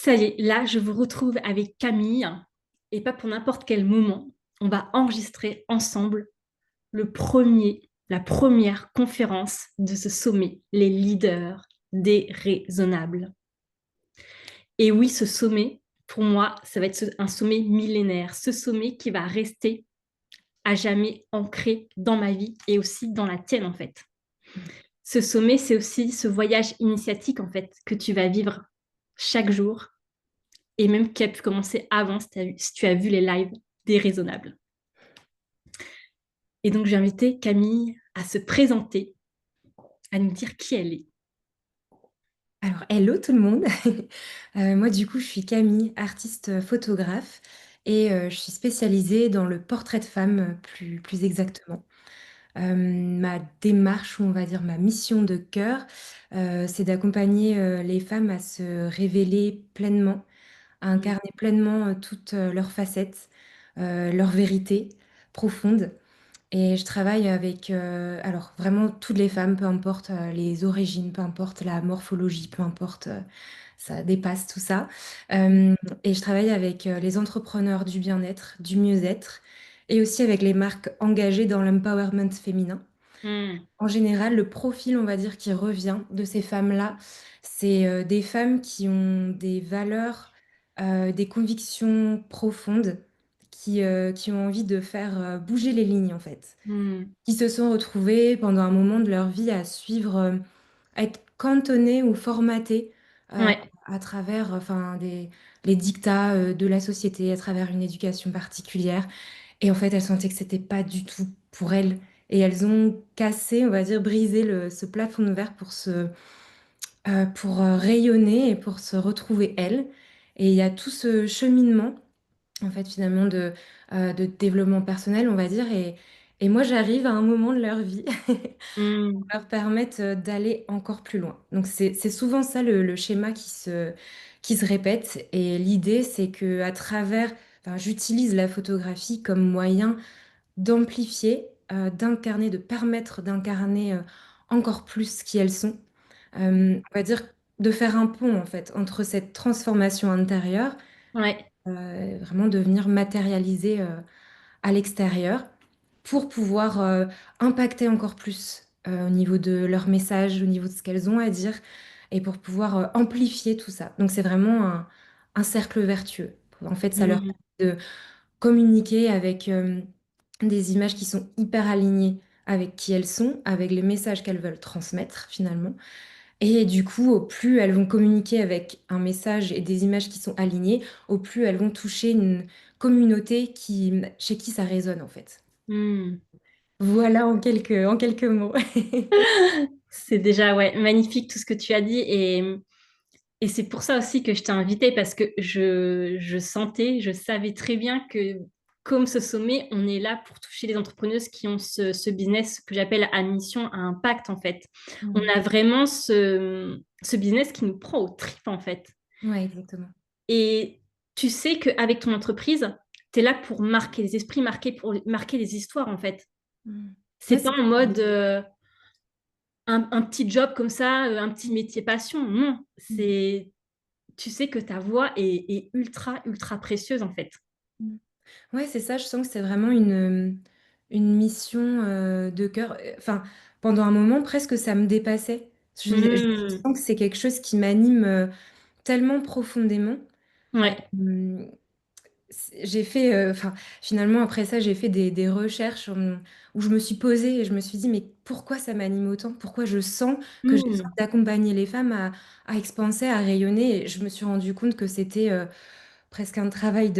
Ça y est, là, je vous retrouve avec Camille, et pas pour n'importe quel moment. On va enregistrer ensemble la première conférence de ce sommet, les leaders déraisonnables. Et oui, ce sommet, pour moi, ça va être un sommet millénaire, ce sommet qui va rester à jamais ancré dans ma vie et aussi dans la tienne, en fait. Ce sommet, c'est aussi ce voyage initiatique, en fait, que tu vas vivre chaque jour et même qui a pu commencer avant si tu as vu les lives déraisonnables. Et donc, j'ai invité Camille à se présenter, à nous dire qui elle est. Alors, hello tout le monde. Moi, du coup, je suis Camille, artiste photographe et je suis spécialisée dans le portrait de femme, plus exactement. Ma démarche, ou on va dire ma mission de cœur, c'est d'accompagner les femmes à se révéler pleinement, à Mm. incarner pleinement toutes leurs facettes, leur vérité profonde. Et je travaille avec, alors vraiment toutes les femmes, peu importe les origines, peu importe la morphologie, peu importe, ça dépasse tout ça. Euh, et je travaille avec les entrepreneurs du bien-être, du mieux-être, et aussi avec les marques engagées dans l'empowerment féminin. Mm. En général, le profil, on va dire, qui revient de ces femmes-là, c'est des femmes qui ont des valeurs, des convictions profondes, qui ont envie de faire bouger les lignes, en fait, Mm. qui se sont retrouvées pendant un moment de leur vie à suivre, à être cantonnées ou formatées euh, Ouais. à travers enfin, les dictats de la société, à travers une éducation particulière. Et en fait, elles sentaient que c'était pas du tout pour elles. Et elles ont cassé, on va dire, brisé ce plafond de verre pour rayonner et pour se retrouver elles. Et il y a tout ce cheminement en fait, finalement, de développement personnel, on va dire. Et moi, j'arrive à un moment de leur vie pour Mm. leur permettre d'aller encore plus loin. Donc, c'est souvent ça le schéma qui se répète. Et l'idée, c'est que à travers, enfin, j'utilise la photographie comme moyen d'amplifier, d'incarner, de permettre d'incarner encore plus qui elles sont. On va dire de faire un pont, en fait, entre cette transformation intérieure Ouais. vraiment devenir matérialisé à l'extérieur pour pouvoir impacter encore plus au niveau de leur message, au niveau de ce qu'elles ont à dire et pour pouvoir amplifier tout ça. Donc c'est vraiment un cercle vertueux. En fait, ça leur Mm. permet de communiquer avec des images qui sont hyper alignées avec qui elles sont, avec les messages qu'elles veulent transmettre finalement. Et du coup, au plus elles vont communiquer avec un message et des images qui sont alignées, au plus elles vont toucher une communauté chez qui ça résonne en fait. Mm. Voilà en quelques mots. C'est déjà ouais, magnifique tout ce que tu as dit et c'est pour ça aussi que je t'ai invité parce que je savais très bien que comme ce sommet, on est là pour toucher les entrepreneuses qui ont ce business que j'appelle à mission, à impact en fait. On Mm. a vraiment ce business qui nous prend aux tripes en fait. Ouais, exactement. Et tu sais qu'avec ton entreprise, tu es là pour marquer les esprits, pour marquer les histoires en fait. Mm. C'est Ouais, pas c'est en mode un petit job comme ça, un petit métier passion. Non, Mm. tu sais que ta voix est ultra, ultra précieuse en fait. Mm. Ouais, c'est ça, je sens que c'est vraiment une mission de cœur. Enfin, pendant un moment, presque ça me dépassait. Je Hmm. sens que c'est quelque chose qui m'anime tellement profondément. Ouais. Euh, j'ai fait, enfin, finalement, après ça, j'ai fait des recherches où je me suis posée et je me suis dit, mais pourquoi ça m'anime autant? Pourquoi je sens que j'ai besoin Hmm. d'accompagner les femmes à expanser, à rayonner? Et je me suis rendu compte que c'était presque un travail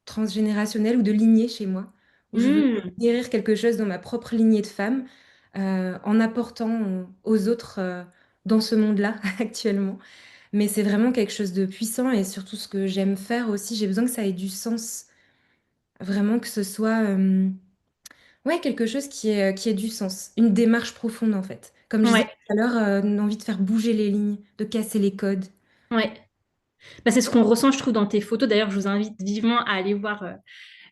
transgénérationnel ou de lignée chez moi, où je veux Hmm. guérir quelque chose dans ma propre lignée de femmes, en apportant aux autres dans ce monde-là actuellement. Mais c'est vraiment quelque chose de puissant et surtout ce que j'aime faire aussi, j'ai besoin que ça ait du sens. Vraiment que ce soit ouais, quelque chose qui ait du sens. Une démarche profonde en fait. Comme je disais Ouais. tout à l'heure, une envie de faire bouger les lignes, de casser les codes. Ouais. Bah, c'est ce qu'on ressent, je trouve, dans tes photos. D'ailleurs, je vous invite vivement à aller voir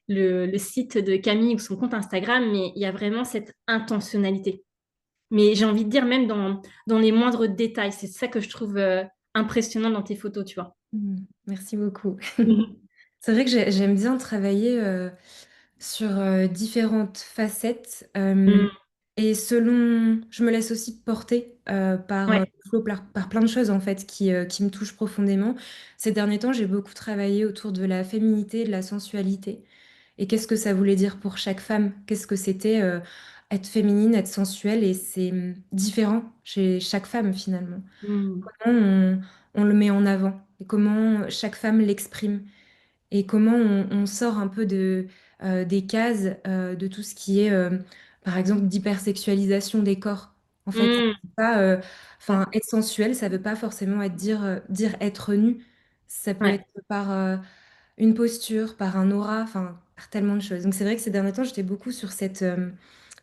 le site de Camille ou son compte Instagram, mais il y a vraiment cette intentionnalité. Mais j'ai envie de dire, même dans les moindres détails, c'est ça que je trouve impressionnant dans tes photos, tu vois. Merci beaucoup. Mhm. C'est vrai que j'aime bien travailler sur différentes facettes Mm. et je me laisse aussi porter par, Ouais. par plein de choses en fait qui me touchent profondément. Ces derniers temps, j'ai beaucoup travaillé autour de la féminité et de la sensualité. Et qu'est-ce que ça voulait dire pour chaque femme? Qu'est-ce que c'était être féminine, être sensuelle? Et c'est différent chez chaque femme finalement. Mm. Comment on le met en avant et comment chaque femme l'exprime et comment on sort un peu des cases de tout ce qui est, par exemple, d'hypersexualisation des corps. En fait, Mm. pas, Ouais. enfin, être sensuel, ça veut pas forcément dire être nu. Ça peut Ouais. être par une posture, par un aura, enfin, par tellement de choses. Donc c'est vrai que ces derniers temps, j'étais beaucoup sur cette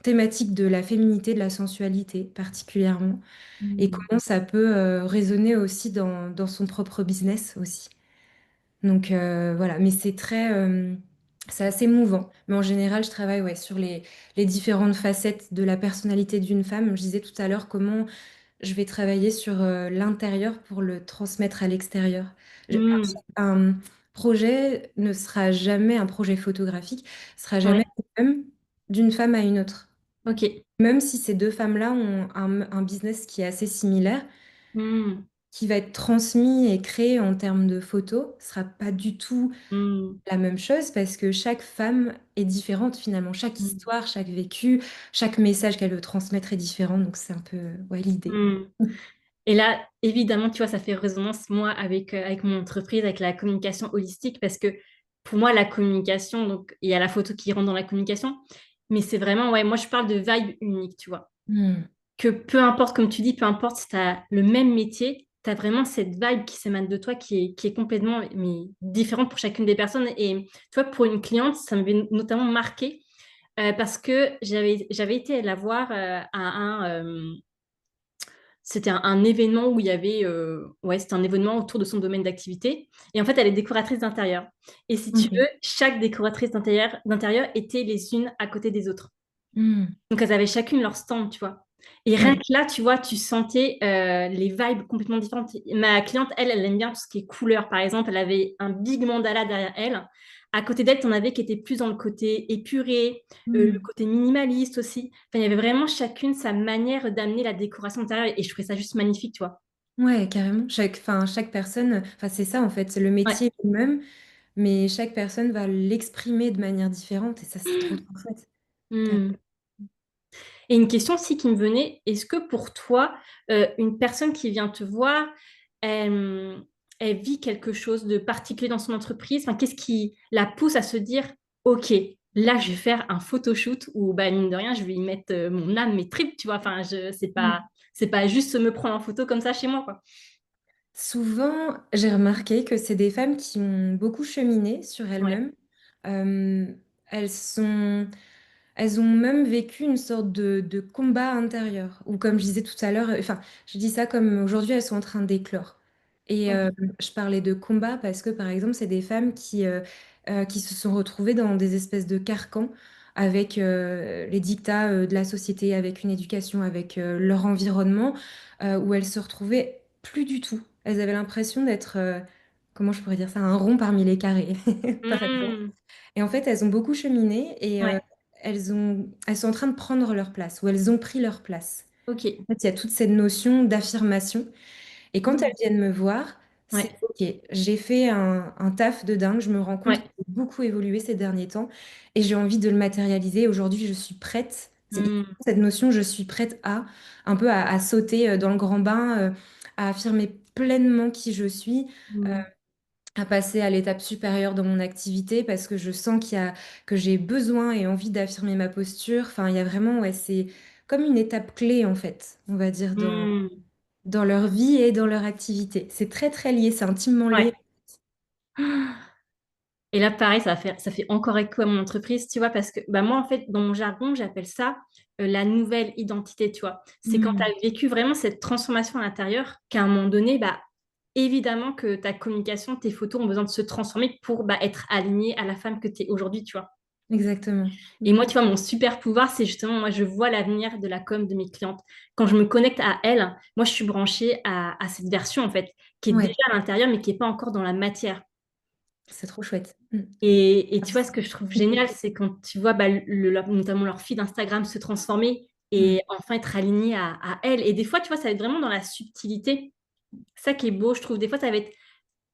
thématique de la féminité, de la sensualité particulièrement, et Mm. comment ça peut résonner aussi dans son propre business aussi. Donc voilà, mais c'est assez mouvant. Mais en général, je travaille ouais, sur les différentes facettes de la personnalité d'une femme. Je disais tout à l'heure comment je vais travailler sur l'intérieur pour le transmettre à l'extérieur. Mm. Un projet ne sera jamais un projet photographique, sera Ouais. jamais le même d'une femme à une autre. Ok. Même si ces deux femmes-là ont un business qui est assez similaire, Mm. qui va être transmis et créé en termes de photos, sera pas du tout Mm. la même chose parce que chaque femme est différente finalement. Chaque Mm. histoire, chaque vécu, chaque message qu'elle veut transmettre est différent. Donc c'est un peu ouais, l'idée. Mm. Et là, évidemment, tu vois, ça fait résonance, moi, avec mon entreprise, avec la communication holistique, parce que pour moi, la communication, donc, il y a la photo qui rentre dans la communication, mais c'est vraiment, ouais, moi, je parle de vibe unique, tu vois. Hmm. Que peu importe, comme tu dis, peu importe si tu as le même métier, tu as vraiment cette vibe qui s'émane de toi qui est complètement mais, différente pour chacune des personnes. Et tu vois, pour une cliente, ça m'avait notamment marqué parce que j'avais été la voir c'était un événement où il y avait, ouais, c'était un événement autour de son domaine d'activité. Et en fait, elle est décoratrice d'intérieur. Et si tu veux, Ok. chaque décoratrice d'intérieur était les unes à côté des autres. Hmm. Donc, elles avaient chacune leur stand, tu vois. Et rien Ouais. que là, tu vois, tu sentais les vibes complètement différentes. Ma cliente, elle aime bien tout ce qui est couleur. Par exemple, elle avait un big mandala derrière elle. À côté d'elle, tu en avais qui étaient plus dans le côté épuré, le Hmm. côté minimaliste aussi. Enfin, il y avait vraiment chacune sa manière d'amener la décoration intérieure. Et je trouvais ça juste magnifique, tu vois. Ouais, carrément. Chaque personne, enfin c'est ça en fait, c'est le Ouais. métier est le même, mais chaque personne va l'exprimer de manière différente et ça c'est trop chouette. Hmm. Et une question aussi qui me venait, est-ce que pour toi, une personne qui vient te voir, elle, elle vit quelque chose de particulier dans son entreprise? Enfin, qu'est-ce qui la pousse à se dire, OK, là, je vais faire un photoshoot où, bah, mine de rien, je vais y mettre mon âme, mes tripes, tu vois. Enfin, c'est pas juste me prendre en photo comme ça chez moi, quoi. Souvent, j'ai remarqué que c'est des femmes qui ont beaucoup cheminé sur Ouais. elles-mêmes. Euh, elles sont, elles ont même vécu une sorte de combat intérieur. Ou comme je disais tout à l'heure, enfin, je dis ça comme aujourd'hui, elles sont en train d'éclore. Et OK. je parlais de combat parce que, par exemple, c'est des femmes qui se sont retrouvées dans des espèces de carcans avec les dictats de la société, avec une éducation, avec leur environnement, où elles se retrouvaient plus du tout. Elles avaient l'impression d'être, comment je pourrais dire ça, un rond parmi les carrés, par exemple. Hmm. Et en fait, elles ont beaucoup cheminé et Ouais. elles sont en train de prendre leur place, ou elles ont pris leur place. En OK. fait, il y a toute cette notion d'affirmation et quand elles Hmm. viennent me voir, c'est Ouais. OK, j'ai fait un taf de dingue, je me rends compte que Ouais. j'ai beaucoup évolué ces derniers temps et j'ai envie de le matérialiser. Aujourd'hui, je suis prête. C'est Hmm. cette notion, je suis prête à un peu à sauter dans le grand bain, à affirmer pleinement qui je suis, euh, Hmm. à passer à l'étape supérieure dans mon activité parce que je sens que j'ai besoin et envie d'affirmer ma posture. Enfin, il y a vraiment, ouais, c'est comme une étape clé en fait, on va dire Hmm. dans leur vie et dans leur activité. C'est très très lié, c'est intimement lié. Ouais. Et là, pareil, ça fait encore écho à mon entreprise, tu vois, parce que bah, moi, en fait, dans mon jargon, j'appelle ça la nouvelle identité, tu vois. C'est quand tu Hmm. as vécu vraiment cette transformation à l'intérieur qu'à un moment donné, bah, évidemment que ta communication, tes photos ont besoin de se transformer pour bah, être alignées à la femme que tu es aujourd'hui, tu vois. exactement. Et Mm. moi, tu vois, mon super pouvoir, c'est justement, moi, je vois l'avenir de la com de mes clientes. Quand je me connecte à elles, moi, je suis branchée à cette version, en fait, qui est déjà Ouais, à l'intérieur, mais qui n'est pas encore dans la matière. c'est trop chouette. Mm. Et tu vois, ce Absolument. que je trouve génial, c'est quand tu vois bah, notamment leur feed Instagram se transformer Mm. et enfin être aligné à elles. Et des fois, tu vois, ça va être vraiment dans la subtilité. Ça qui est beau, je trouve. Des fois, ça va être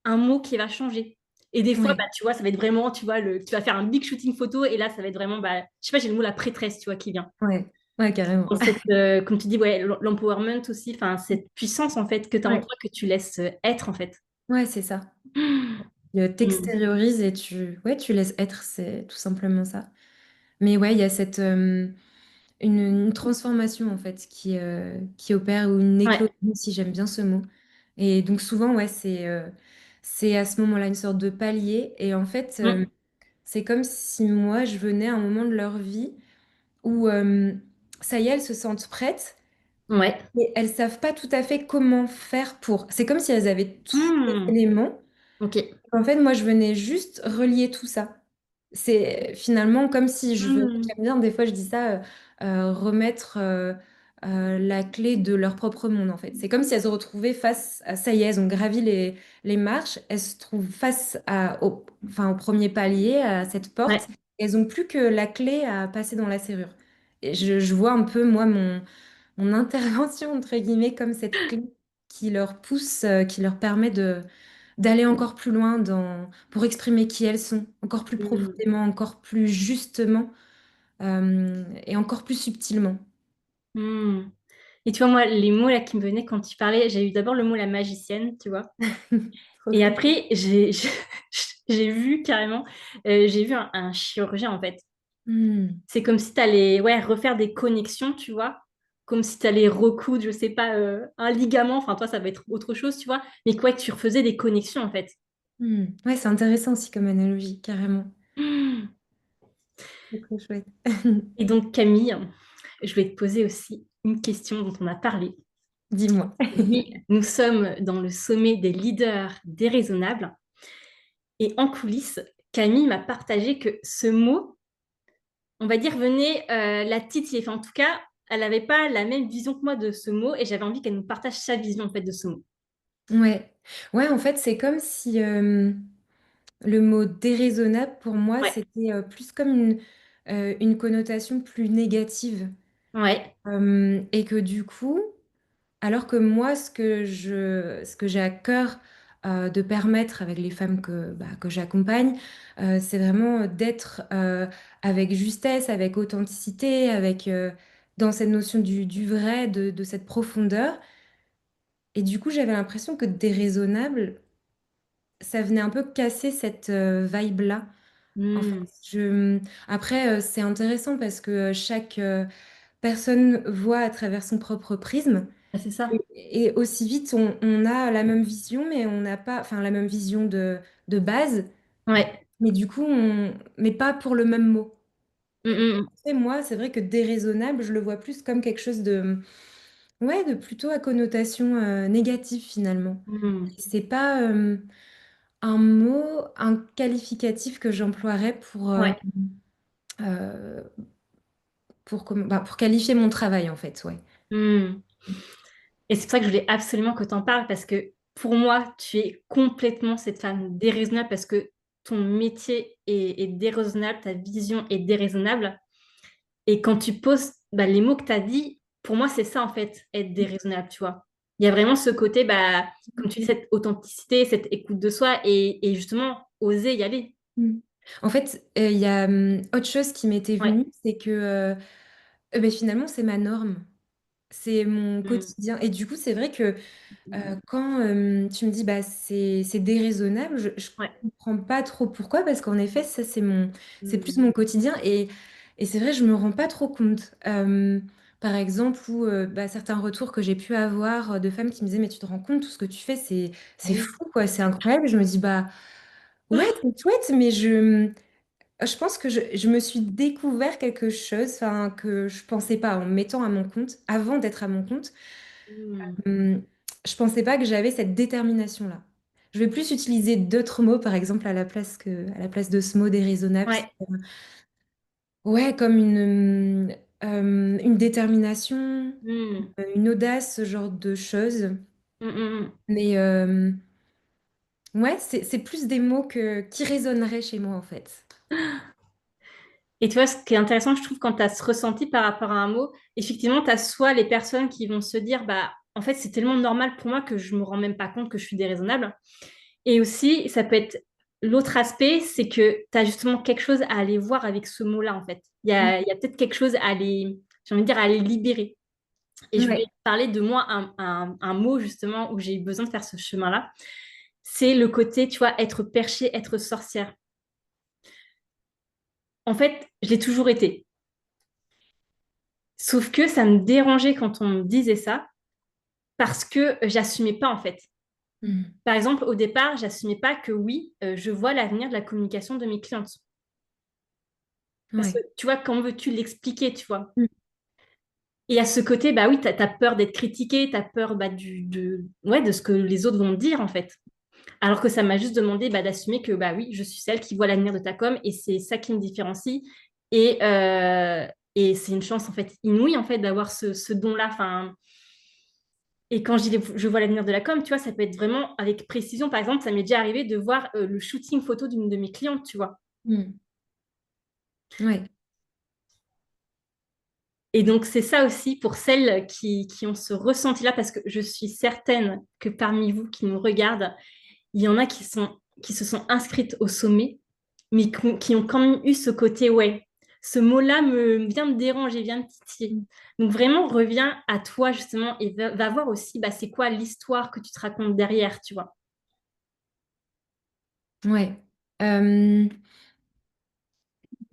un mot qui va changer. Et des fois, bah, Ouais, tu vois, ça va être vraiment, tu vois, tu vas faire un big shooting photo et là, ça va être vraiment, bah, je sais pas, j'ai le mot la prêtresse, tu vois, qui vient. ouais, ouais, carrément. Dans cette, comme tu dis, ouais, l'empowerment aussi, enfin, cette puissance, en fait, que tu as en Ouais, toi, que tu laisses être, en fait. ouais, c'est ça. Mm. T'extériorises et ouais, tu laisses être, c'est tout simplement ça. Mais ouais, il y a une transformation en fait qui opère ou une Ouais. éclosion, si j'aime bien ce mot. Et donc souvent, ouais, c'est à ce moment-là une sorte de palier. Et en fait, Mm. c'est comme si moi, je venais à un moment de leur vie où ça y est, elles se sentent prêtes, Ouais. mais elles savent pas tout à fait comment faire pour. C'est comme si elles avaient tous les Mm. éléments. Ok. En fait, moi, je venais juste relier tout ça. C'est finalement comme si je venais, Mm. j'aime bien, des fois je dis ça, remettre la clé de leur propre monde, en fait. C'est comme si elles se retrouvaient face à, ça y est, elles ont gravi les marches, elles se trouvent face enfin, au premier palier, à cette porte, Ouais. et elles n'ont plus que la clé à passer dans la serrure. Et je vois un peu, moi, mon intervention, entre guillemets, comme cette clé qui leur pousse, qui leur permet d'aller encore plus loin pour exprimer qui elles sont, encore plus Mm. profondément, encore plus justement et encore plus subtilement. Mm. Et tu vois, moi, les mots là qui me venaient quand tu parlais, j'ai eu d'abord le mot la magicienne, tu vois. Trop Et chouette. après, j'ai vu carrément, j'ai vu un chirurgien en fait. Hmm. C'est comme si tu allais ouais, refaire des connexions, tu vois. Comme si tu allais recoudre, je sais pas, un ligament. Enfin, toi, ça va être autre chose, tu vois. Mais quoi, que tu refaisais des connexions en fait. Hmm. Ouais, c'est intéressant aussi comme analogie, carrément. Mm. C'est trop chouette. Et donc, Camille, je vais te poser aussi une question dont on a parlé. Dis-moi. Oui, nous sommes dans le sommet des leaders déraisonnables. Et en coulisses, Camille m'a partagé que ce mot, on va dire, venait la titiller. Enfin, en tout cas, elle n'avait pas la même vision que moi de ce mot et j'avais envie qu'elle nous partage sa vision en fait de ce mot. Ouais. Ouais, en fait, c'est comme si le mot déraisonnable, pour moi, Ouais, c'était plus comme une connotation plus négative. ouais, Et que du coup, alors que moi, ce que j'ai à cœur de permettre avec les femmes que j'accompagne, c'est vraiment d'être avec justesse, avec authenticité, dans cette notion du vrai, de cette profondeur. Et du coup, j'avais l'impression que déraisonnable, ça venait un peu casser cette vibe-là. En fait, hmm, après, c'est intéressant parce que chaque personne voit à travers son propre prisme. ah, c'est ça. Et aussi vite, on a la même vision, mais on n'a pas, enfin, la même vision de base, Ouais. mais du coup, mais pas pour le même mot. Hmm, Et moi, c'est vrai que déraisonnable, je le vois plus comme quelque chose ouais, de plutôt à connotation négative finalement. hmm, hmm. C'est pas un mot, un qualificatif que j'emploierais Ouais. euh, pour qualifier mon travail en fait, ouais. Hmm. Et c'est pour ça que je voulais absolument que tu en parles parce que pour moi, tu es complètement cette femme déraisonnable parce que ton métier est déraisonnable, ta vision est déraisonnable. Et quand tu poses bah, les mots que tu as dit, pour moi, c'est ça en fait, être déraisonnable, tu vois. Il y a vraiment ce côté, bah, comme tu dis, cette authenticité, cette écoute de soi et justement oser y aller. Mm. En fait, il y a autre chose qui m'était Ouais. venue, c'est que ben, finalement, c'est ma norme, c'est mon Mm. quotidien. Et du coup, c'est vrai que quand tu me dis, bah, c'est déraisonnable, je Ouais. comprends pas trop pourquoi, parce qu'en effet, ça, c'est plus Mm. mon quotidien. Et c'est vrai, je me rends pas trop compte. Par exemple, où bah, certains retours que j'ai pu avoir de femmes qui me disaient, mais tu te rends compte, tout ce que tu fais, Ah c'est oui. fou, quoi, c'est incroyable. Je me dis, bah, ouais, c'est chouette, mais je pense que je me suis découvert quelque chose, enfin, que je pensais pas en me mettant à mon compte, avant d'être à mon compte. Mm. Hum, je pensais pas que j'avais cette détermination-là. Je vais plus utiliser d'autres mots, par exemple, à la place de ce mot déraisonnable. Ouais. Ouais, comme une détermination, Hmm. une audace, ce genre de choses. Mm, mm, mm. Mais ouais, c'est plus des mots qui résonneraient chez moi, en fait. Et tu vois, ce qui est intéressant, je trouve, quand tu as ce ressenti par rapport à un mot, effectivement, tu as soit les personnes qui vont se dire, bah, en fait, c'est tellement normal pour moi que je me rends même pas compte que je suis déraisonnable. Et aussi, ça peut être l'autre aspect, c'est que tu as justement quelque chose à aller voir avec ce mot-là, en fait. Mm. Il y a peut-être quelque chose à aller, j'ai envie de dire, à aller libérer. Et je voulais Ouais. parler de moi, un mot, justement, où j'ai eu besoin de faire ce chemin-là. C'est le côté, tu vois, être perché, être sorcière. En fait, je l'ai toujours été. Sauf que ça me dérangeait quand on me disait ça parce que j'assumais pas en fait. Mm. Par exemple, au départ, j'assumais pas que oui, je vois l'avenir de la communication de mes clientes. Parce que Ouais. tu vois, comment veux-tu l'expliquer, tu vois? Mm. Et à ce côté, bah oui, tu as peur d'être critiqué, tu as peur bah, ouais, de ce que les autres vont dire en fait. Alors que ça m'a juste demandé bah, d'assumer que bah oui, je suis celle qui voit l'avenir de ta com et c'est ça qui me différencie. Et, euh, et c'est une chance en fait inouïe en fait d'avoir ce don-là. Enfin, et quand je vois l'avenir de la com, tu vois, ça peut être vraiment avec précision. Par exemple, ça m'est déjà arrivé de voir le shooting photo d'une de mes clientes, tu vois. Mm. Ouais. Et donc, c'est ça aussi pour celles qui ont ce ressenti-là, parce que je suis certaine que parmi vous qui nous regardent, il y en a qui se sont inscrites au sommet, mais qui ont quand même eu ce côté, ouais, ce mot-là vient me déranger, vient me titiller. Mm. Donc, vraiment, reviens à toi, justement, et va voir aussi, bah, c'est quoi l'histoire que tu te racontes derrière, tu vois. Ouais. Euh,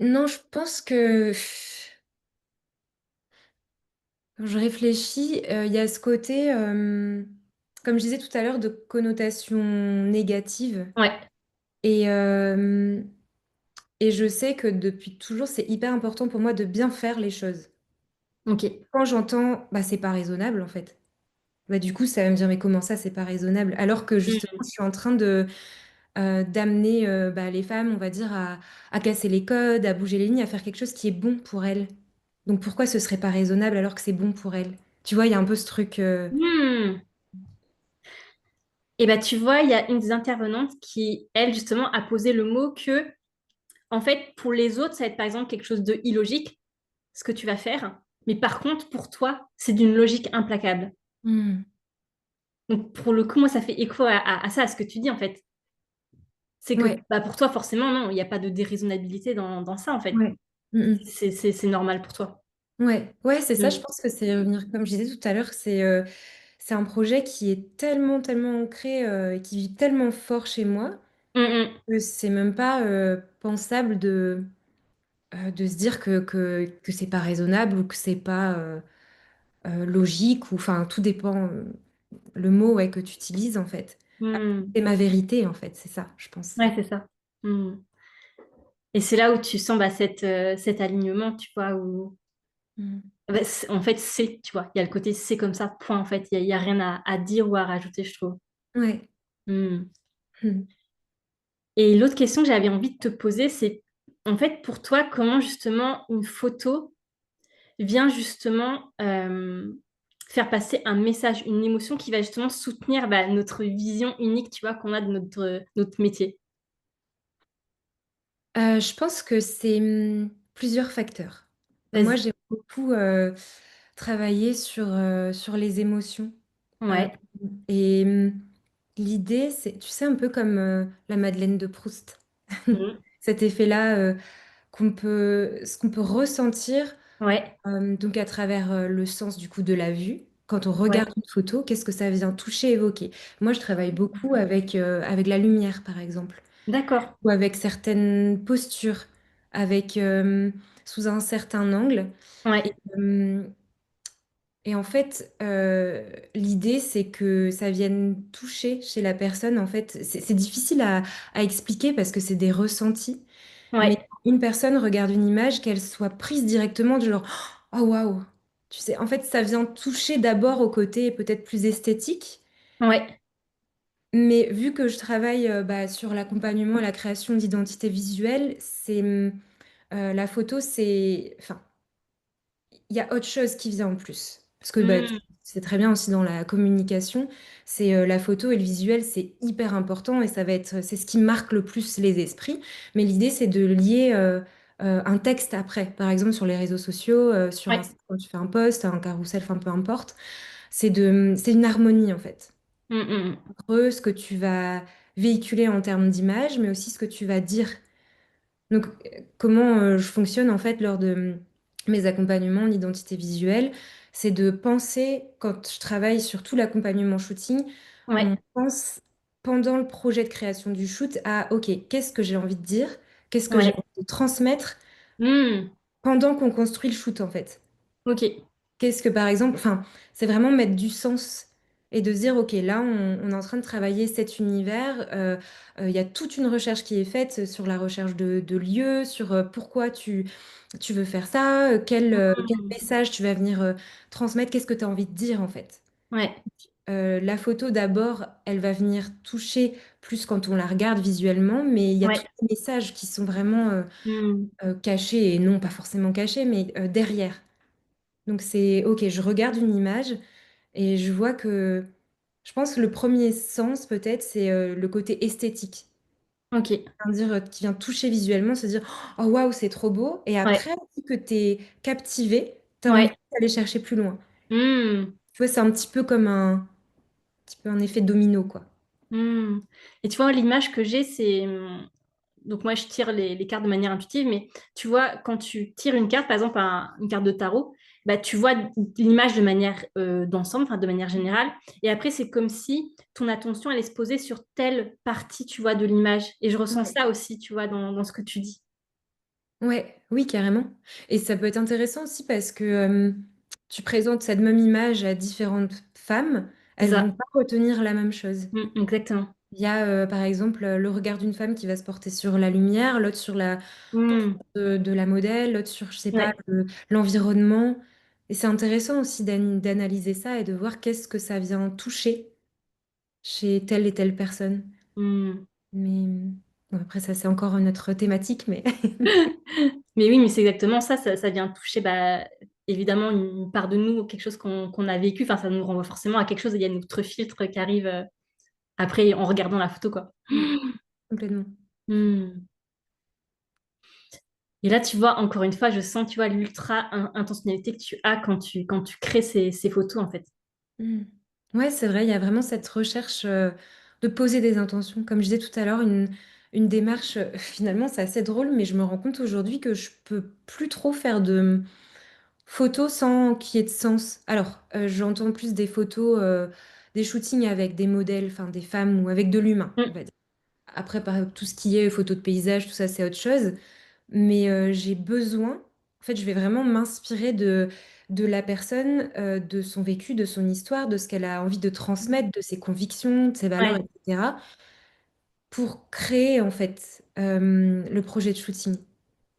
non, je pense que quand je réfléchis, il y a ce côté, comme je disais tout à l'heure, de connotation négative. Ouais, Et, euh, et je sais que depuis toujours, c'est hyper important pour moi de bien faire les choses. ok. Quand j'entends, bah, c'est pas raisonnable en fait. Bah, du coup, ça va me dire, mais comment ça, c'est pas raisonnable? Alors que justement, Mm. je suis en train de d'amener bah, les femmes, on va dire, à casser les codes, à bouger les lignes, à faire quelque chose qui est bon pour elles. Donc pourquoi ce serait pas raisonnable alors que c'est bon pour elles? Tu vois, il y a un peu ce truc. Hmm. Et bah, tu vois, il y a une des intervenantes qui, elle, justement, a posé le mot que, en fait, pour les autres, ça va être par exemple quelque chose de illogique, ce que tu vas faire. Mais par contre, pour toi, c'est d'une logique implacable. Hmm. Donc, pour le coup, moi, ça fait écho à ça, à ce que tu dis, en fait. C'est que Ouais, bah, pour toi, forcément, non, il n'y a pas de déraisonnabilité dans ça, en fait. ouais. Hmm, C'est normal pour toi. ouais, ouais, c'est ça. Je Mm. pense que c'est revenir, comme je disais tout à l'heure, c'est un projet qui est tellement, tellement ancré, et qui vit tellement fort chez moi Mm, mm. que c'est même pas pensable de se dire que c'est pas raisonnable ou que c'est pas logique ou enfin tout dépend le mot ouais, que tu utilises en fait. Mm. C'est ma vérité en fait, c'est ça, je pense. Ouais, c'est ça. Mm. Et c'est là où tu sens bah, cet alignement, tu vois, où Mm. bah, en fait, c'est, tu vois, il y a le côté c'est comme ça, point, en fait, il y a rien à dire ou à rajouter, je trouve. Ouais. Hmm. Mm. Et l'autre question que j'avais envie de te poser, c'est, en fait, pour toi, comment justement une photo vient justement faire passer un message, une émotion qui va justement soutenir bah, notre vision unique, tu vois, qu'on a de notre métier. Je pense que c'est plusieurs facteurs. Moi, Vas-y. j'ai beaucoup travaillé sur les émotions. Euh, Ouais. et l'idée, c'est, tu sais, un peu comme la Madeleine de Proust. Mhm. Cet effet-là ce qu'on peut ressentir Ouais. donc à travers le sens du coup de la vue. Quand on regarde Ouais. une photo, qu'est-ce que ça vient toucher, évoquer? Moi, je travaille beaucoup avec la lumière, par exemple, D'accord. ou avec certaines postures, avec sous un certain angle. Et, Ouais. euh, et en fait, l'idée, c'est que ça vienne toucher chez la personne. En fait, c'est difficile à expliquer parce que c'est des ressentis. Mais Ouais. une personne regarde une image, qu'elle soit prise directement du genre, oh waouh! Tu sais, en fait, ça vient toucher d'abord au côté peut-être plus esthétique. Ouais. Mais vu que je travaille bah, sur l'accompagnement et la création d'identité visuelle, la photo, c'est, enfin, il y a autre chose qui vient en plus. Parce que bah, Mm. c'est très bien aussi dans la communication, c'est la photo et le visuel, c'est hyper important et ça va être, c'est ce qui marque le plus les esprits. Mais l'idée, c'est de lier un texte après, par exemple sur les réseaux sociaux, sur Ouais. quand tu fais un post, un carrousel, enfin peu importe. C'est une harmonie en fait Mm, mm, entre ce que tu vas véhiculer en termes d'image, mais aussi ce que tu vas dire. Donc, comment je fonctionne en fait lors de mes accompagnements en identité visuelle, c'est de penser, quand je travaille sur tout l'accompagnement shooting, mm. on Ouais. pense pendant le projet de création du shoot à, OK, qu'est-ce que j'ai envie de dire? Qu'est-ce que j'ai Ouais. envie de transmettre Mm. pendant qu'on construit le shoot en fait? Ok. Qu'est-ce que par exemple, enfin, c'est vraiment mettre du sens et de se dire, OK, là, on est en train de travailler cet univers. Il y a toute une recherche qui est faite sur la recherche de lieux, sur pourquoi tu veux faire ça, quel Mm. message tu vas venir transmettre, qu'est-ce que tu as envie de dire en fait. Ouais. La photo, d'abord, elle va venir toucher plus quand on la regarde visuellement, mais il y a tous Ouais. les messages qui sont vraiment Mm. cachés, et non pas forcément cachés, mais derrière. Donc c'est, ok, je regarde une image et je vois que, je pense que le premier sens peut-être, c'est le côté esthétique. Ok. Dire, qui vient toucher visuellement, se dire, oh waouh, c'est trop beau. Et Ouais. après, vu que tu es captivé, tu as envie Ouais. d'aller chercher plus loin. Mm. Tu vois, c'est un petit peu comme petit peu un effet domino, quoi. Hmm. Et tu vois, l'image que j'ai, c'est... Donc moi, je tire les cartes de manière intuitive, mais tu vois, quand tu tires une carte, par exemple une carte de tarot, bah, tu vois l'image de manière d'ensemble, enfin, de manière générale. Et après, c'est comme si ton attention allait se poser sur telle partie, tu vois, de l'image. Et je ressens Ouais. ça aussi, tu vois, dans ce que tu dis. Ouais, oui, carrément. Et ça peut être intéressant aussi parce que tu présentes cette même image à différentes femmes, C'est elles vont ça. pas retenir la même chose. Exactement. Il y a par exemple le regard d'une femme qui va se porter sur la lumière, l'autre sur la Hmm. de la modèle, l'autre sur, je sais pas, Ouais. l'environnement. Et c'est intéressant aussi d'analyser ça et de voir qu'est-ce que ça vient toucher chez telle et telle personne. Hmm. Mais bon, après, ça, c'est encore une autre thématique, mais Mais oui, mais c'est exactement ça, ça vient toucher bah, évidemment une part de nous, quelque chose qu'on a vécu. Enfin, ça nous renvoie forcément à quelque chose. Il y a notre filtre qui arrive après en regardant la photo, quoi. Mm, complètement. Hmm. Et là, tu vois, encore une fois, je sens, tu vois, l'ultra intentionnalité que tu as quand tu crées ces photos, en fait. Mm. Ouais, c'est vrai, il y a vraiment cette recherche de poser des intentions. Comme je disais tout à l'heure, une démarche, finalement, c'est assez drôle, mais je me rends compte aujourd'hui que je peux plus trop faire de photos sans qu'il y ait de sens. Alors, j'entends plus des photos, des shootings avec des modèles, enfin des femmes ou avec de l'humain, on Hmm. va dire. Après, tout ce qui est photos de paysage, tout ça, c'est autre chose. Mais j'ai besoin, en fait, je vais vraiment m'inspirer de la personne, de son vécu, de son histoire, de ce qu'elle a envie de transmettre, de ses convictions, de ses valeurs, Ouais. etc., pour créer, en fait, le projet de shooting.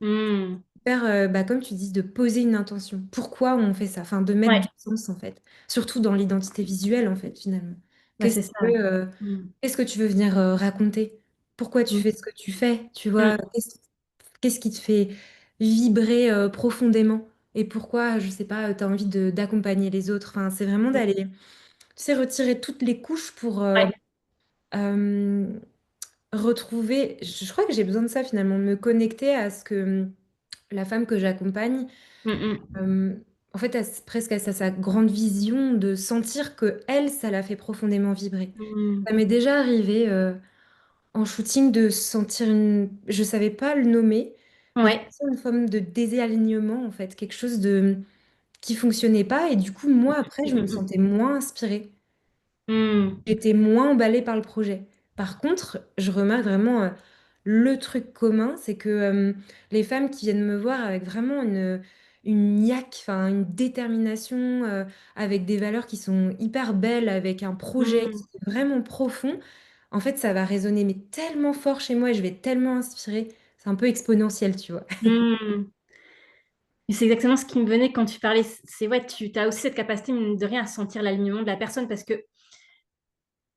Hmm. Faire, bah, comme tu dis, de poser une intention. Pourquoi on fait ça? Enfin, de mettre Ouais. du sens, en fait. Surtout dans l'identité visuelle, en fait, finalement. Bah, Qu'est-ce c'est que ça. tu veux, Hmm. qu'est-ce que tu veux venir raconter? Pourquoi tu Hmm. fais ce que tu fais? Tu vois, Hmm. qu'est-ce qui te fait vibrer profondément? Et pourquoi, je sais pas, tu as envie d'accompagner les autres? Enfin, c'est vraiment d'aller, tu sais, retirer toutes les couches pour Ouais. euh, retrouver. Je crois que j'ai besoin de ça, finalement, de me connecter à ce que la femme que j'accompagne. Hmm, hmm. Euh, en fait, presque à sa grande vision de sentir que elle, ça la fait profondément vibrer. Hmm. Ça m'est déjà arrivé en shooting de sentir une, je savais pas le nommer, mais de Ouais. sentir une forme de désalignement en fait, quelque chose de qui fonctionnait pas et du coup moi après je me Hmm, sentais moins inspirée. hmm. J'étais moins emballée par le projet. Par contre, je remarque vraiment le truc commun, c'est que les femmes qui viennent me voir avec vraiment une niaque, enfin une détermination, avec des valeurs qui sont hyper belles, avec un projet Hmm. qui est vraiment profond, en fait, ça va résonner mais tellement fort chez moi et je vais être tellement inspirée. C'est un peu exponentiel, tu vois. Hmm. Hmm. Et c'est exactement ce qui me venait quand tu parlais. C'est ouais, tu as aussi cette capacité, mine de rien, à sentir l'alignement de la personne parce que,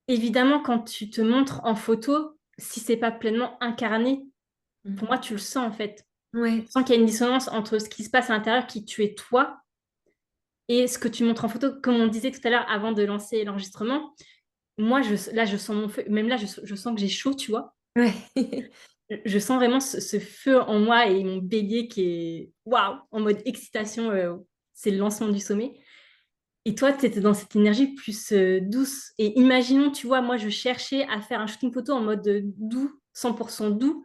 évidemment, quand tu te montres en photo, si c'est pas pleinement incarné, pour moi, tu le sens en fait. Ouais, Je sens qu'il y a une dissonance entre ce qui se passe à l'intérieur, qui tu es toi, et ce que tu montres en photo. Comme on disait tout à l'heure avant de lancer l'enregistrement, moi, là, je sens mon feu. Même là, je sens que j'ai chaud, tu vois. ouais. Je sens vraiment ce feu en moi et mon bélier qui est waouh, en mode excitation. C'est le lancement du sommet. Et toi, tu étais dans cette énergie plus douce. Et imaginons, tu vois, moi, je cherchais à faire un shooting photo en mode doux, 100% doux.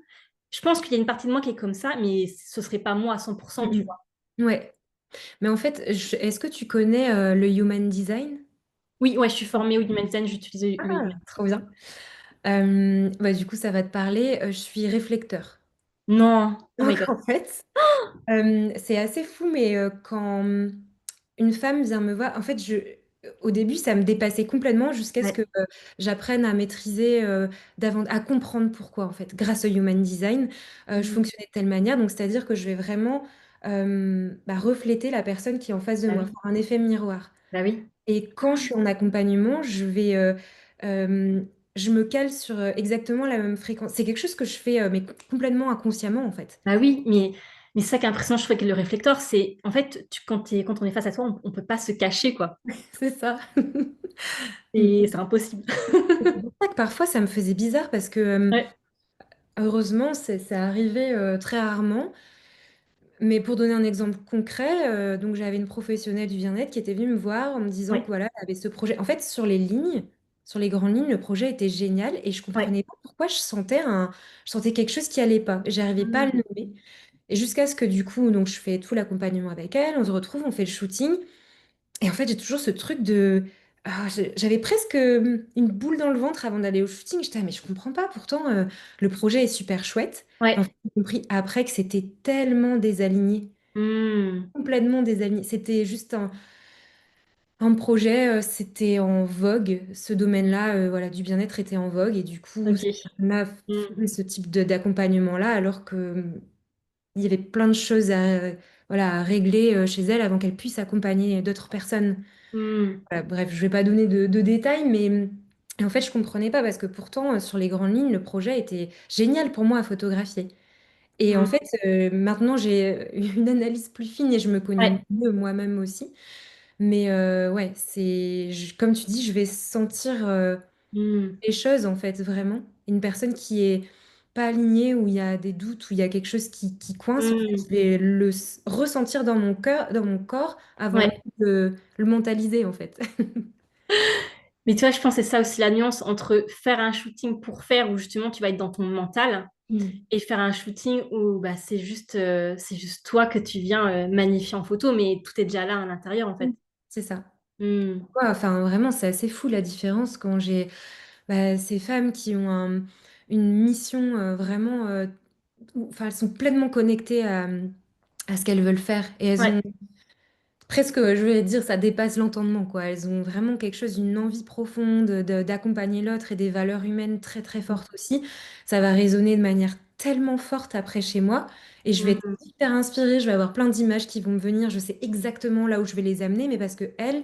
Je pense qu'il y a une partie de moi qui est comme ça, mais ce serait pas moi à 100%, tu Mm, vois. mm. Ouais. Mais en fait, est-ce que tu connais le Human Design? Oui, ouais, je suis formée au Human Design, j'utilise le Ah, Human trop Design. bien. Bah, du coup, ça va te parler. Je suis réflecteur. Non, oh my Donc, God. en fait, c'est assez fou, mais quand une femme vient me voir, en fait, au début, ça me dépassait complètement jusqu'à ce que Ouais. j'apprenne à maîtriser, à comprendre pourquoi, en fait. Grâce au Human Design, je Mm. fonctionnais de telle manière. Donc, c'est-à-dire que je vais vraiment refléter la personne qui est en face de Bah moi, oui, faire un effet miroir. bah oui. Et quand je suis en accompagnement, euh, je me cale sur exactement la même fréquence. C'est quelque chose que je fais, mais complètement inconsciemment, en fait. Bah oui, mais c'est ça qui est impressionnant, je trouve, avec le réflecteur, c'est en fait, quand on est face à toi, on peut pas se cacher, quoi. C'est ça. Et c'est impossible. C'est pour ça que parfois ça me faisait bizarre parce que Ouais, heureusement c'est arrivé très rarement. Mais pour donner un exemple concret, donc j'avais une professionnelle du bien-être qui était venue me voir en me disant que ouais, voilà, elle avait ce projet. En fait, sur les lignes, sur les grandes lignes, le projet était génial et je ouais. comprenais pas pourquoi je sentais quelque chose qui allait pas. J'arrivais pas à le Mm. nommer. Et jusqu'à ce que du coup, donc je fais tout l'accompagnement avec elle, on se retrouve, on fait le shooting. Et en fait, j'ai toujours ce truc de... j'avais presque une boule dans le ventre avant d'aller au shooting. J'étais, ah, mais je comprends pas. Pourtant, le projet est super chouette. En fait, Ouais. j'ai compris après que c'était tellement désaligné. Mm. Complètement désaligné. C'était juste un projet, c'était en vogue. Ce domaine-là, voilà, du bien-être était en vogue. Et du coup, Ok. cette personne-là Mm. faisait ce type d'accompagnement-là, alors que il y avait plein de choses voilà, à régler chez elle avant qu'elle puisse accompagner d'autres personnes. Mm. Voilà, bref, je vais pas donner de détails, mais en fait, je comprenais pas parce que pourtant, sur les grandes lignes, le projet était génial pour moi à photographier. Et en Mm. fait, maintenant, j'ai une analyse plus fine et je me connais Ouais. mieux moi-même aussi. Mais ouais, comme tu dis, je vais sentir Mm. les choses, en fait, vraiment. Une personne qui est pas alignée, où il y a des doutes, où il y a quelque chose qui coince, en fait, Mm. je vais ressentir dans mon cœur, dans mon corps avant même Ouais. de le mentaliser, en fait. Mais tu vois, je pense que c'est ça aussi la nuance entre faire un shooting pour faire, où justement tu vas être dans ton mental, Mm. et faire un shooting où bah, c'est juste toi que tu viens magnifier en photo, mais tout est déjà là à l'intérieur, en Mm. fait. C'est ça. Mm. Ouais, enfin, vraiment, c'est assez fou la différence quand j'ai ces femmes qui ont une mission vraiment, enfin, elles sont pleinement connectées à ce qu'elles veulent faire et elles Ouais. ont presque, je vais dire, ça dépasse l'entendement, quoi. Elles ont vraiment quelque chose, une envie profonde d'accompagner l'autre et des valeurs humaines très, très fortes aussi. Ça va résonner de manière tellement forte après chez moi et je vais être Mm. hyper inspirée, je vais avoir plein d'images qui vont me venir, je sais exactement là où je vais les amener, mais parce que elles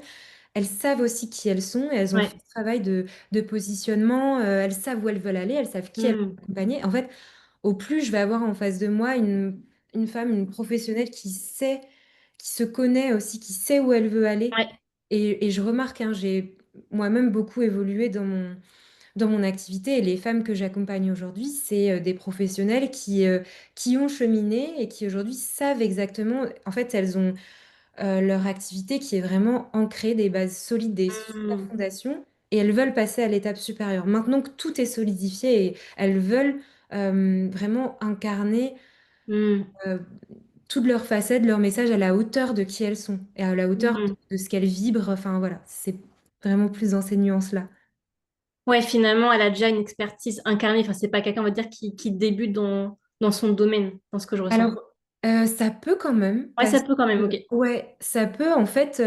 savent aussi qui elles sont et elles ont Ouais. fait ce travail de positionnement. Elles savent où elles veulent aller, elles savent qui elles Mm. veulent accompagner. En fait, au plus je vais avoir en face de moi une femme, une professionnelle qui sait, qui se connaît aussi, qui sait où elle veut aller. Ouais. Et je remarque, hein, j'ai moi-même beaucoup évolué dans mon activité et les femmes que j'accompagne aujourd'hui, c'est des professionnels qui ont cheminé et qui aujourd'hui savent exactement, en fait, elles ont leur activité qui est vraiment ancrée, des bases solides, des super Mm. fondations, et elles veulent passer à l'étape supérieure. Maintenant que tout est solidifié, et elles veulent vraiment incarner Mm. euh, toutes leurs facettes, leurs messages à la hauteur de qui elles sont, et à la hauteur Mm. de ce qu'elles vibrent. Enfin voilà, c'est vraiment plus dans ces nuances-là. Ouais, finalement, elle a déjà une expertise incarnée. Enfin, c'est pas quelqu'un, on va dire, qui débute dans son domaine, dans ce que je ressens. Alors, ça peut quand même, Ouais, ça parce peut quand même, que, ok. ouais, ça peut en fait.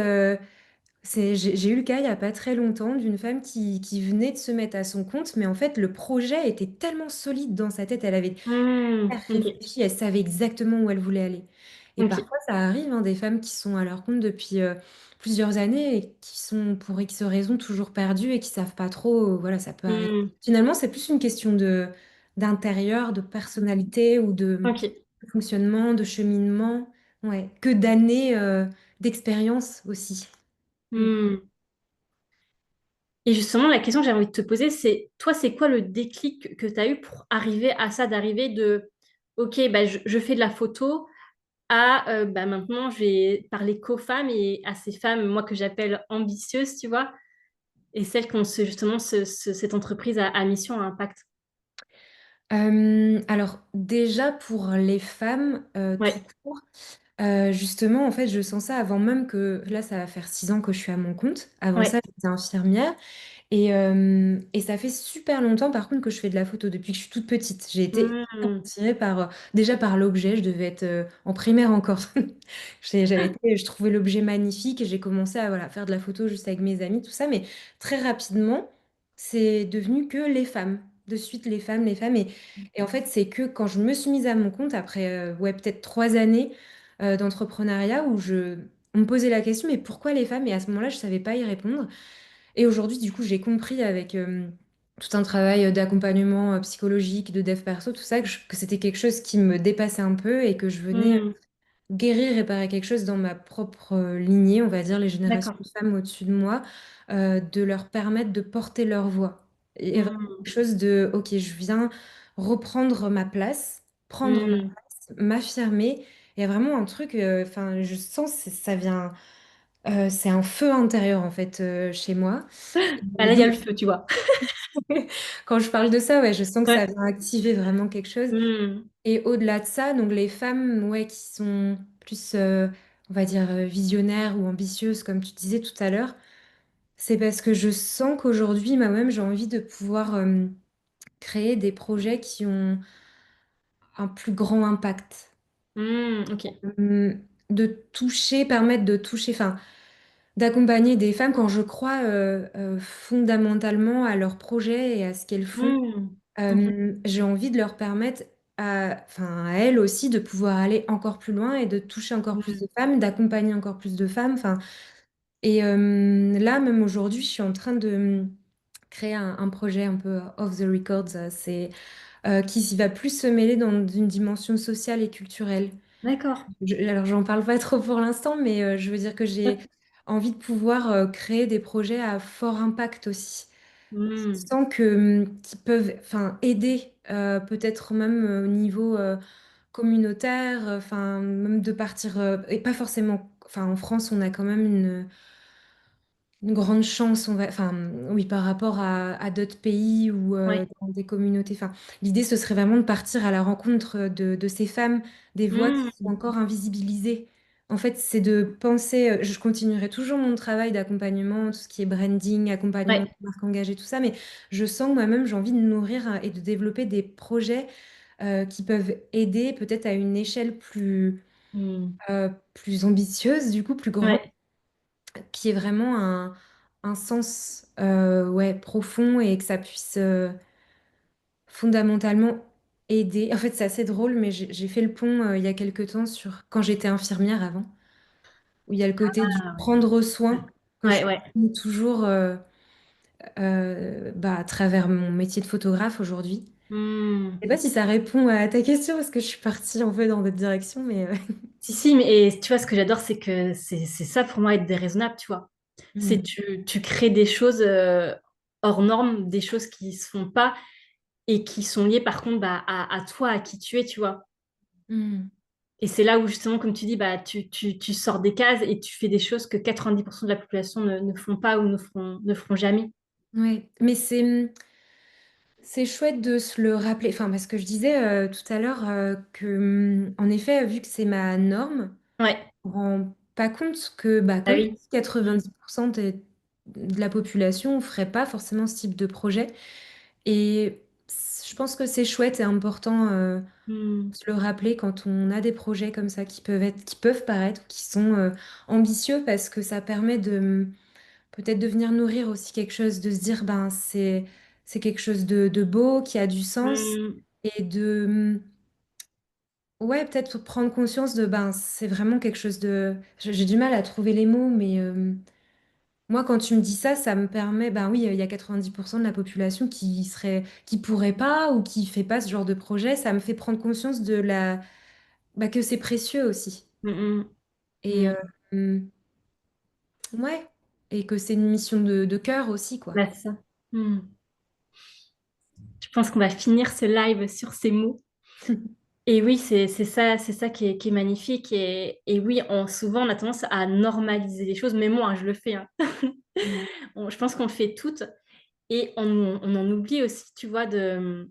J'ai eu le cas il n'y a pas très longtemps d'une femme qui venait de se mettre à son compte, mais en fait, le projet était tellement solide dans sa tête, elle avait Ok, réfléchi, elle savait exactement où elle voulait aller. Et ok. parfois, ça arrive, hein, des femmes qui sont à leur compte depuis plusieurs années et qui sont, pour X raisons, toujours perdues et qui savent pas trop, voilà, ça peut arriver. Hmm. Finalement, c'est plus une question d'intérieur, de personnalité ou de Ok. de fonctionnement, de cheminement, ouais, que d'années d'expérience aussi. Mm. Hmm. Et justement, la question que j'ai envie de te poser, c'est, toi, c'est quoi le déclic que tu as eu pour arriver à ça, d'arriver de, OK, bah, je fais de la photo, à bah, maintenant, je vais parler qu'aux femmes et à ces femmes, moi, que j'appelle ambitieuses, tu vois, et celles qui ont justement cette entreprise à mission, à impact. Alors déjà pour les femmes tout Ouais, court, justement en fait je sens ça avant même que là ça va faire 6 ans que je suis à mon compte. Avant ouais. ça j'étais infirmière. Et ça fait super longtemps, par contre, que je fais de la photo depuis que je suis toute petite. J'ai été Hmm, attirée déjà par l'objet. Je devais être en primaire encore. Je trouvais l'objet magnifique et j'ai commencé à voilà, faire de la photo juste avec mes amis, tout ça. Mais très rapidement, c'est devenu que les femmes. De suite, les femmes, les femmes. Et en fait, c'est que quand je me suis mise à mon compte, après ouais, peut-être 3 années d'entrepreneuriat, on me posait la question, mais pourquoi les femmes? Et à ce moment-là, je ne savais pas y répondre. Et aujourd'hui, du coup, j'ai compris avec tout un travail d'accompagnement psychologique, de dev perso, tout ça, que c'était quelque chose qui me dépassait un peu et que je venais hmm. guérir, réparer quelque chose dans ma propre lignée, on va dire, les générations D'accord. de femmes au-dessus de moi, de leur permettre de porter leur voix. Et vraiment Hmm, quelque chose de, ok, je viens reprendre ma place, prendre ma hmm. place, m'affirmer. Il y a vraiment un truc, enfin, je sens, ça vient, c'est un feu intérieur en fait chez moi. Ah, là, il y a le feu, tu vois. Quand je parle de ça, ouais, je sens que ça Ouais. vient activer vraiment quelque chose. Hmm, Et au-delà de ça, donc les femmes, ouais, qui sont plus, on va dire, visionnaires ou ambitieuses, comme tu disais tout à l'heure, c'est parce que je sens qu'aujourd'hui, moi-même, j'ai envie de pouvoir créer des projets qui ont un plus grand impact. ok. De toucher, permettre de toucher, enfin, d'accompagner des femmes quand je crois fondamentalement à leurs projets et à ce qu'elles font. Hmm, ok. J'ai envie de leur permettre enfin, à elles aussi de pouvoir aller encore plus loin et de toucher encore plus Hmm, de femmes, d'accompagner encore plus de femmes. Enfin, et là, même aujourd'hui, je suis en train de créer un projet un peu off the records, qui va plus se mêler dans une dimension sociale et culturelle. d'accord. Alors, j'en parle pas trop pour l'instant, mais je veux dire que j'ai envie de pouvoir créer des projets à fort impact aussi. Je Hmm, sens que, qui peuvent enfin, aider, peut-être même au niveau communautaire, enfin, même de partir, et pas forcément, enfin, en France, on a quand même une grande chance, enfin, oui, par rapport à d'autres pays ou ouais. dans des communautés. Enfin, l'idée, ce serait vraiment de partir à la rencontre de ces femmes, des voix qui sont Hmm, encore invisibilisées. En fait, c'est de penser, je continuerai toujours mon travail d'accompagnement, tout ce qui est branding, accompagnement de ouais. marque engagée, tout ça, mais je sens que moi-même, j'ai envie de nourrir et de développer des projets qui peuvent aider peut-être à une échelle Hmm, plus ambitieuse, du coup, plus grande, ouais. qui est vraiment un sens ouais, profond et que ça puisse fondamentalement aider. En fait, c'est assez drôle, mais j'ai fait le pont il y a quelque temps sur quand j'étais infirmière avant, où il y a le côté du Ah, ouais. prendre Ouais, soin que je ouais. Ouais. continue toujours bah, à travers mon métier de photographe aujourd'hui. Hmm. Je sais pas si ça répond à ta question parce que je suis partie un peu dans d'autres directions, mais Si, si, mais et tu vois, ce que j'adore, c'est que c'est ça pour moi être déraisonnable, tu vois. C'est Mm. tu crées des choses hors normes, des choses qui se font pas et qui sont liées par contre bah, à toi, à qui tu es, tu vois. Mm. Et c'est là où justement, comme tu dis, bah, tu sors des cases et tu fais des choses que 90% de la population ne font pas ou ne feront jamais. Ouais, mais c'est chouette de se le rappeler. Enfin, parce que je disais tout à l'heure que, en effet, vu que c'est ma norme, Ouais, on ne rend pas compte que, bah, ah comme oui. Mm. 90% de la population ne ferait pas forcément ce type de projet. Et je pense que c'est chouette et important Mm. de se le rappeler quand on a des projets comme ça qui peuvent paraître, qui sont ambitieux, parce que ça permet de peut-être de venir nourrir aussi quelque chose, de se dire, ben, c'est quelque chose de beau, qui a du sens, Mm. et ouais, peut-être prendre conscience de, ben, c'est vraiment quelque chose de... J'ai du mal à trouver les mots, mais moi, quand tu me dis ça, ça me permet, ben oui, il y a 90% de la population qui pourrait pas ou qui fait pas ce genre de projet. Ça me fait prendre conscience de bah, que c'est précieux aussi. Mm, Et mm. hum, ouais, et que c'est une mission de cœur aussi, quoi. Bah, c'est ça. Mm. Je pense qu'on va finir ce live sur ces mots. Et oui, c'est ça qui est magnifique. Et oui, souvent, on a tendance à normaliser les choses, mais moi, hein, je le fais, hein. Mm. Je pense qu'on le fait toutes. Et on en oublie aussi, tu vois, de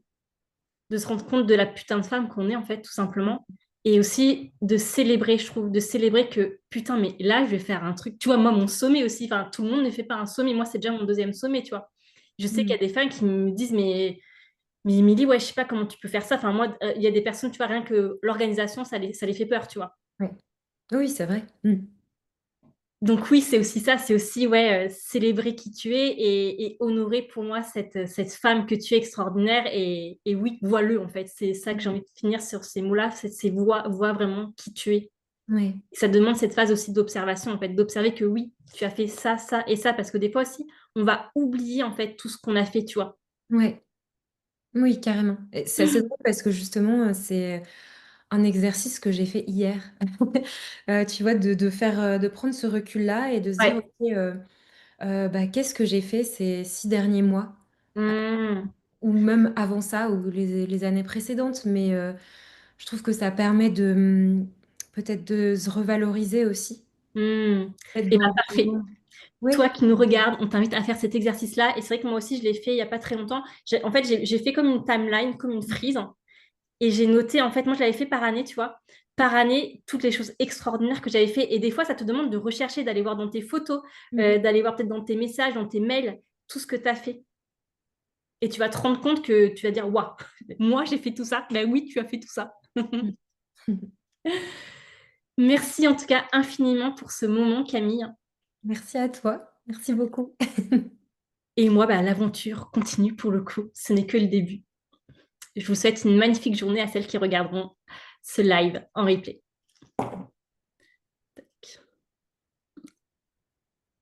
se rendre compte de la putain de femme qu'on est, en fait, tout simplement. Et aussi de célébrer, je trouve, de célébrer que, putain, mais là, je vais faire un truc. Tu vois, moi, mon sommet aussi, enfin, tout le monde ne fait pas un sommet. Moi, c'est déjà mon deuxième sommet, tu vois. Je sais qu'il y Mm. a des femmes qui me disent, mais Émilie, ouais, je sais pas comment tu peux faire ça. Enfin, moi, il y a des personnes, tu vois, rien que l'organisation, ça les fait peur, tu vois. Ouais. Oui, c'est vrai. Mm. Donc oui, c'est aussi ça, c'est aussi ouais, célébrer qui tu es et honorer pour moi cette femme que tu es extraordinaire. Et oui, vois-le en fait. C'est ça que j'ai envie de finir sur ces mots-là, c'est vois vraiment qui tu es. Ouais. Ça demande cette phase aussi d'observation, en fait, d'observer que oui, tu as fait ça, ça et ça, parce que des fois aussi, on va oublier en fait tout ce qu'on a fait, tu vois. Ouais. Oui, carrément. Et c'est assez drôle parce que justement, c'est un exercice que j'ai fait hier. Tu vois, de faire, de prendre ce recul-là et de se dire, Ouais. OK, bah, qu'est-ce que j'ai fait ces 6 derniers mois? Mmh. Ou même avant ça, ou les années précédentes. Mais je trouve que ça permet de peut-être de se revaloriser aussi. Mmh. Peut-être Et bien parfait. dans... Oui. Toi qui nous regardes, on t'invite à faire cet exercice-là. Et c'est vrai que moi aussi, je l'ai fait il n'y a pas très longtemps. En fait, j'ai fait comme une timeline, comme une frise. Et j'ai noté, en fait, moi, je l'avais fait par année, tu vois. Par année, toutes les choses extraordinaires que j'avais fait. Et des fois, ça te demande de rechercher, d'aller voir dans tes photos, Mm. d'aller voir peut-être dans tes messages, dans tes mails, tout ce que tu as fait. Et tu vas te rendre compte que tu vas dire, waouh, moi, j'ai fait tout ça. Ben oui, tu as fait tout ça. Mm. Merci en tout cas infiniment pour ce moment, Camille. Merci à toi. Merci beaucoup. Et moi, bah, l'aventure continue pour le coup. Ce n'est que le début. Je vous souhaite une magnifique journée à celles qui regarderont ce live en replay.